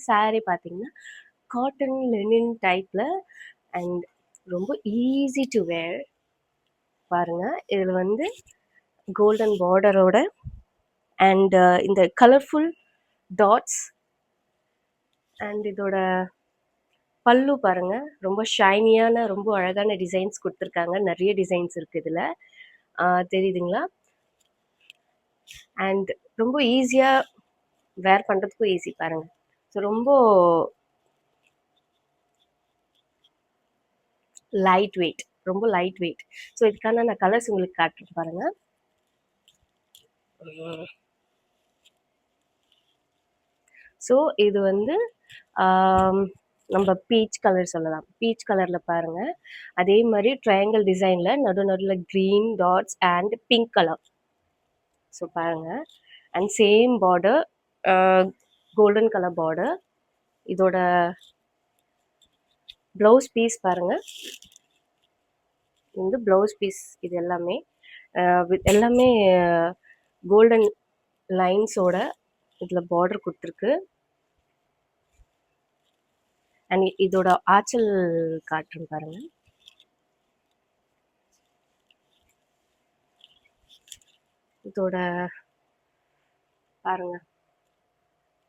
saree பார்த்தீங்கன்னா cotton Lenin டைப்ல and ரொம்ப ஈஸி டு வேர். பாருங்க இதில் வந்து கோல்டன் பார்டரோட அண்ட் இந்த கலர்ஃபுல் டாட்ஸ் அண்ட் இதோட பல்லு பாருங்க ரொம்ப ஷைனியான ரொம்ப அழகான டிசைன்ஸ் கொடுத்துருக்காங்க. நிறைய டிசைன்ஸ் இருக்கு இதுல. தெரியுதுங்களா? அண்ட் ரொம்ப ஈஸியா வேர் பண்றதுக்கும் ஈஸி பாருங்க. ஸோ ரொம்ப லைட் வெயிட், ரொம்ப லைட் வெயிட். ஸோ இதுக்கான நான் கலர்ஸ் உங்களுக்கு காட்டுறேன் பாருங்க. ஸோ இது வந்து நம்ம பீச் கலர் சொல்லலாம். பீச் கலர்ல பாருங்க. அதே மாதிரி ட்ரையாங்கிள் டிசைன்ல நடுவில் green dots and pink colour. So பாருங்க and same border golden colour border. இதோட ப்ளவுஸ் பீஸ் பாருங்க. வந்து ப்ளவுஸ் பீஸ் இது எல்லாமே எல்லாமே கோல்டன் லைன்ஸோட இதில் பார்டர் கொடுத்துருக்கு. அண்ட் இதோட ஆச்சல் காட்டுறேன் பாருங்க. இதோட பாருங்க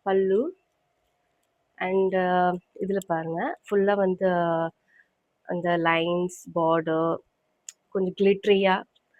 பல்லு அண்ட் இதில் பாருங்க ஃபுல்லாக வந்து அந்த லைன்ஸ் பார்டர் கொஞ்சம் கிளிட்ரியாக